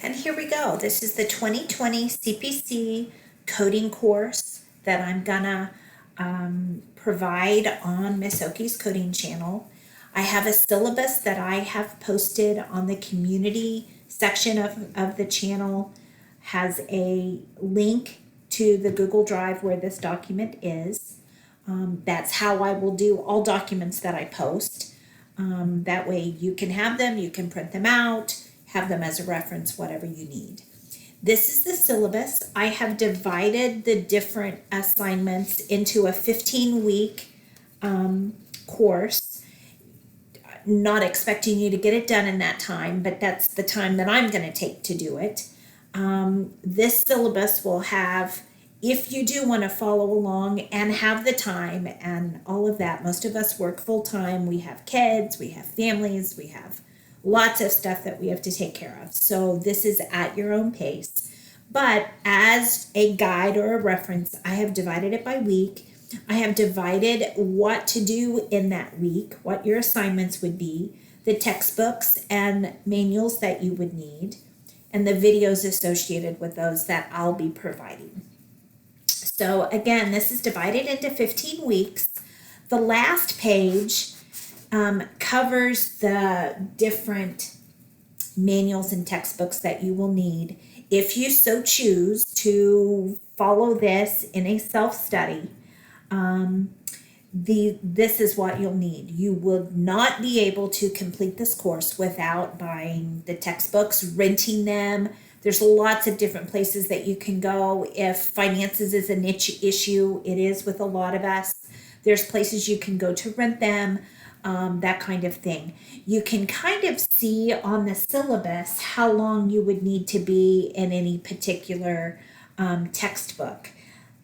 And here we go. This is the 2020 CPC coding course that I'm gonna provide on Miss Oki's coding channel. I have a syllabus that I have posted on the community section of the channel, has a link to the Google Drive where this document is. That's how I will do all documents that I post. That way you can have them, you can print them out, have them as a reference, whatever you need. This is the syllabus. I have divided the different assignments into a 15-week course. Not expecting you to get it done in that time, but that's the time that I'm going to take to do it. This syllabus will have, if you do want to follow along and have the time and all of that, most of us work full time. We have kids, we have families, we have lots of stuff that we have to take care of. So this is at your own pace. But as a guide or a reference, I have divided it by week. I have divided what to do in that week, what your assignments would be, the textbooks and manuals that you would need, and the videos associated with those that I'll be providing. So again, this is divided into 15 weeks. The last page covers the different manuals and textbooks that you will need if you so choose to follow this in a self-study. This is what you'll need. You will not be able to complete this course without buying the textbooks, renting them. There's lots of different places that you can go. If finances is a niche issue, it is with a lot of us. There's places you can go to rent them, that kind of thing. You can kind of see on the syllabus how long you would need to be in any particular textbook.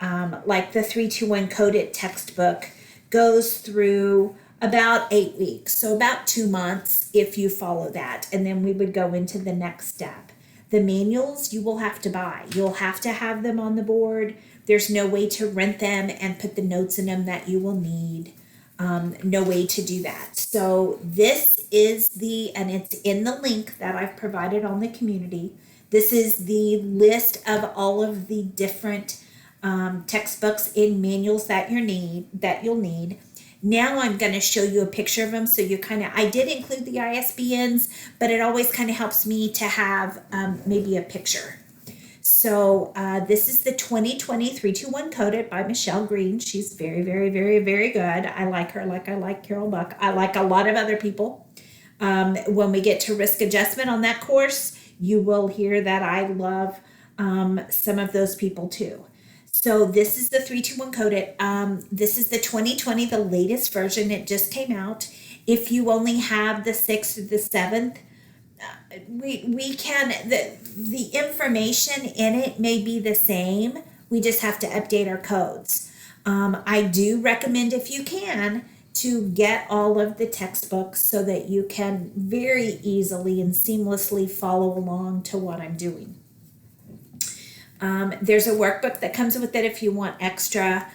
Like the 321 Code It textbook goes through about 8 weeks, so about 2 months if you follow that, and then we would go into the next step. The manuals you will have to buy. You'll have to have them on the board. There's no way to rent them and put the notes in them that you will need. No way to do that. So this is and it's in the link that I've provided on the community. This is the list of all of the different textbooks and manuals that you'll need. Now I'm going to show you a picture of them, so you I did include the ISBNs, but it always kind of helps me to have maybe a picture. So this is the 2020 321 Code It by Michelle Green. She's very, very, very, very good. I like her like I like Carol Buck. I like a lot of other people. When we get to risk adjustment on that course, you will hear that I love some of those people too. So this is the 321 Code It. This is the 2020, the latest version. It just came out. If you only have the 6th or the 7th, we can, the information in it may be the same. We just have to update our codes. I do recommend, if you can, to get all of the textbooks so that you can very easily and seamlessly follow along to what I'm doing. There's a workbook that comes with it if you want extra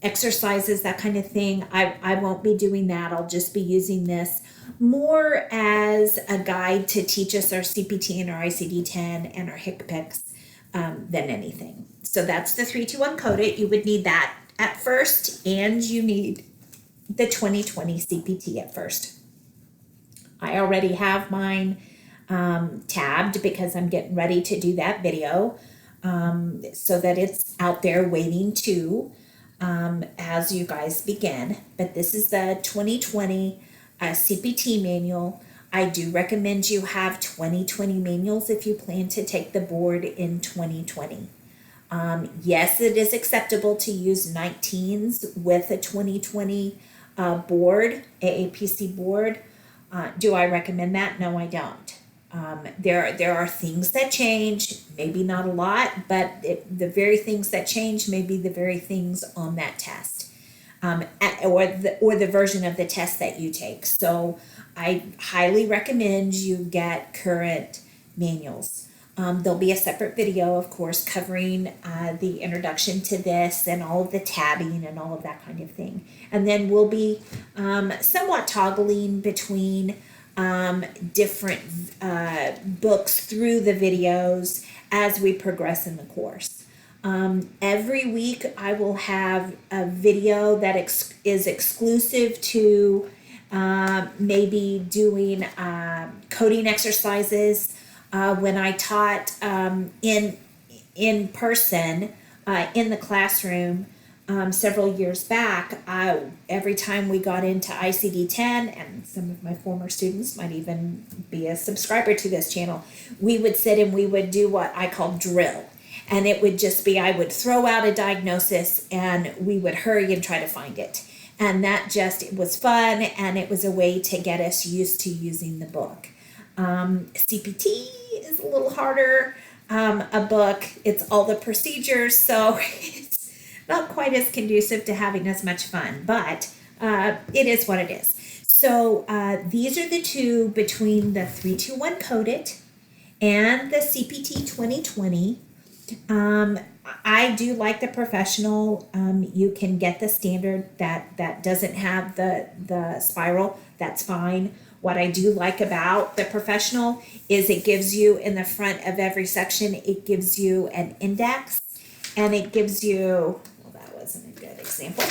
exercises, that kind of thing. I won't be doing that. I'll just be using this more as a guide to teach us our CPT and our ICD-10 and our HCPCs than anything. So that's the 321 Code It. You would need that at first, and you need the 2020 CPT at first. I already have mine tabbed because I'm getting ready to do that video so that it's out there waiting too as you guys begin. But this is the 2020 CPT manual. I do recommend you have 2020 manuals if you plan to take the board in 2020. Yes, it is acceptable to use 19s with a 2020 board, AAPC board. Do I recommend that? No, I don't. There are things that change, maybe not a lot, but the very things that change may be the very things on that test, or the version of the test that you take. So I highly recommend you get current manuals. There'll be a separate video, of course, covering the introduction to this and all of the tabbing and all of that kind of thing. And then we'll be somewhat toggling between different books through the videos as we progress in the course. Every week I will have a video that is exclusive to maybe doing coding exercises. When I taught in person in the classroom several years back, every time we got into ICD-10, and some of my former students might even be a subscriber to this channel, we would sit and we would do what I call drill. And it would just be, I would throw out a diagnosis and we would hurry and try to find it. And that just, it was fun, and it was a way to get us used to using the book. CPT is a little harder, a book. It's all the procedures, so it's not quite as conducive to having as much fun, but it is what it is. So these are the two between the 321 Code It and the CPT 2020. I do like the professional. You can get the standard that doesn't have the spiral. That's fine. What I do like about the professional is it gives you, in the front of every section, it gives you an index, and it gives you, well, that wasn't a good example.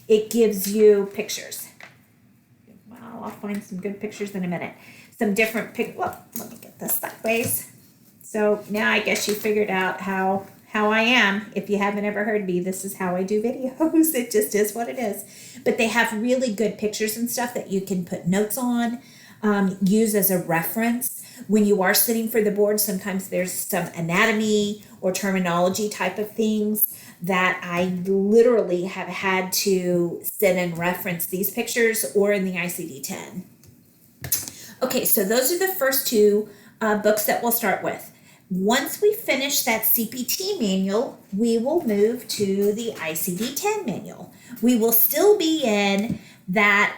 It gives you pictures. Well, I'll find some good pictures in a minute. Some different well, let me get this sideways. So now I guess you figured out how I am. If you haven't ever heard me, this is how I do videos. It just is what it is. But they have really good pictures and stuff that you can put notes on, use as a reference. When you are sitting for the board, sometimes there's some anatomy or terminology type of things that I literally have had to sit and reference these pictures, or in the ICD-10. Okay, so those are the first two books that we'll start with. Once we finish that CPT manual, we will move to the Icd-10 manual. We will still be in that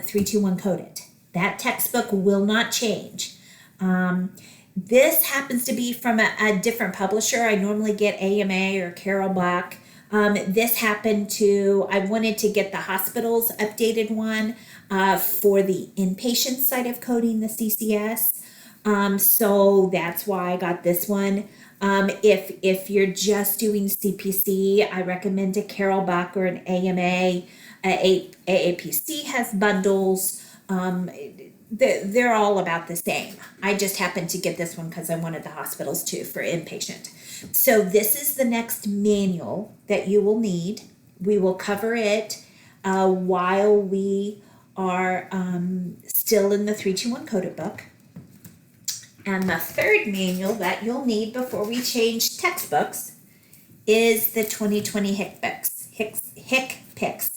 321 Code It. That textbook will not change. This happens to be from a different publisher. I normally get AMA or Carol Black. This happened to, I wanted to get the hospital's updated one for the inpatient side of coding, the CCS. So that's why I got this one. If you're just doing CPC, I recommend a Carol Bach or an AMA. AAPC has bundles. They're all about the same. I just happened to get this one because I wanted the hospitals too for inpatient. So this is the next manual that you will need. We will cover it while we are still in the 321 Code It book. And the third manual that you'll need before we change textbooks is the 2020 HCPCS.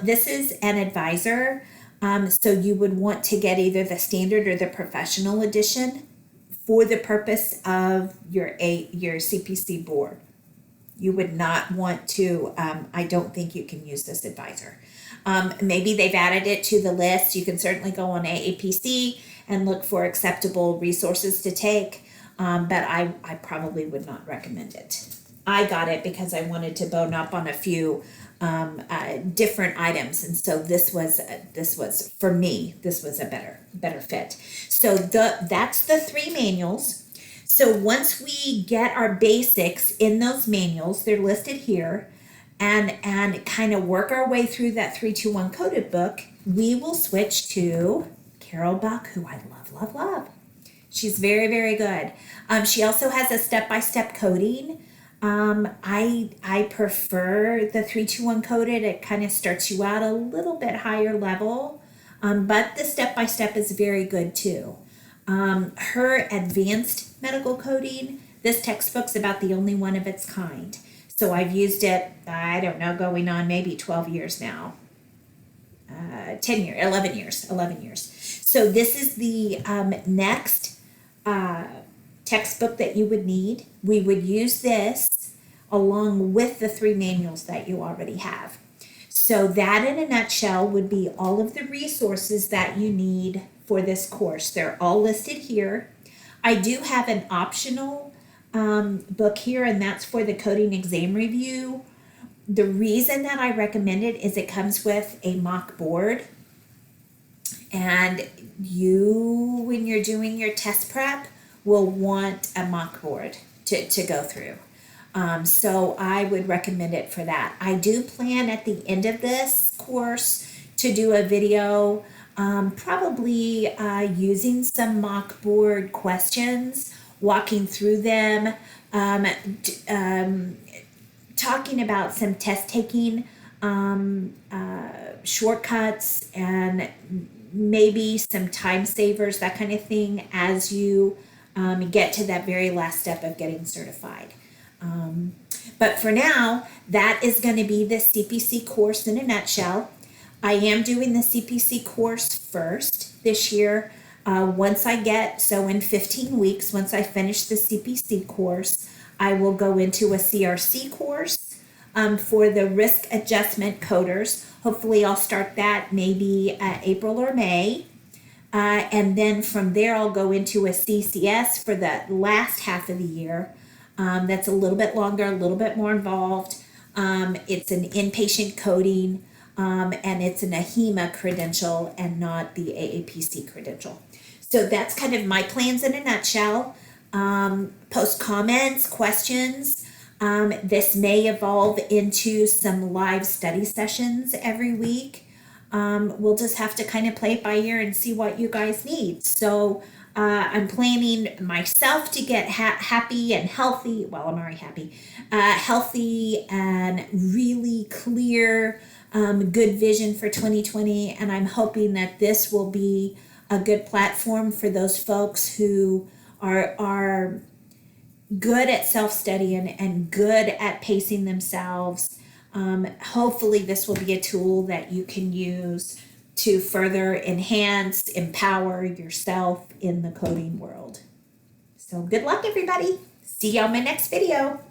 This is an advisor, so you would want to get either the standard or the professional edition for the purpose of your CPC board. You would not want to, I don't think you can use this advisor. Maybe they've added it to the list. You can certainly go on AAPC and look for acceptable resources to take, but I probably would not recommend it. I got it because I wanted to bone up on a few different items, and so this was for me, this was a better fit. So that's the three manuals. So once we get our basics in those manuals, they're listed here, and kind of work our way through that 321 Code It book, we will switch to Carol Buck, who I love. She's very, very good. She also has a step-by-step coding. I prefer the 321 Code It. It kind of starts you out a little bit higher level, but the step-by-step is very good too. Her advanced medical coding, this textbook's about the only one of its kind. So I've used it, I don't know, going on maybe 12 years now. 11 years. So this is the next textbook that you would need. We would use this along with the three manuals that you already have. So that in a nutshell would be all of the resources that you need for this course. They're all listed here. I do have an optional book here, and that's for the coding exam review. The reason that I recommend it is it comes with a mock board, And you, when you're doing your test prep, will want a mock board to go through. So I would recommend it for that. I do plan at the end of this course to do a video, probably using some mock board questions, walking through them, talking about some test taking shortcuts and maybe some time savers, that kind of thing, as you get to that very last step of getting certified. But for now, that is going to be the CPC course in a nutshell. I am doing the CPC course first this year. In 15 weeks, once I finish the CPC course, I will go into a CRC course for the risk adjustment coders. Hopefully I'll start that maybe April or May. And then from there, I'll go into a CCS for the last half of the year. That's a little bit longer, a little bit more involved. It's an inpatient coding, and it's an AHIMA credential and not the AAPC credential. So that's kind of my plans in a nutshell. Post comments, questions. This may evolve into some live study sessions every week. We'll just have to kind of play it by ear and see what you guys need. So I'm planning myself to get happy and healthy. Well, I'm already happy. Healthy and really clear, good vision for 2020. And I'm hoping that this will be a good platform for those folks who are good at self-studying and good at pacing themselves. Hopefully this will be a tool that you can use to further enhance, empower yourself in the coding world. So good luck, everybody. See you on my next video.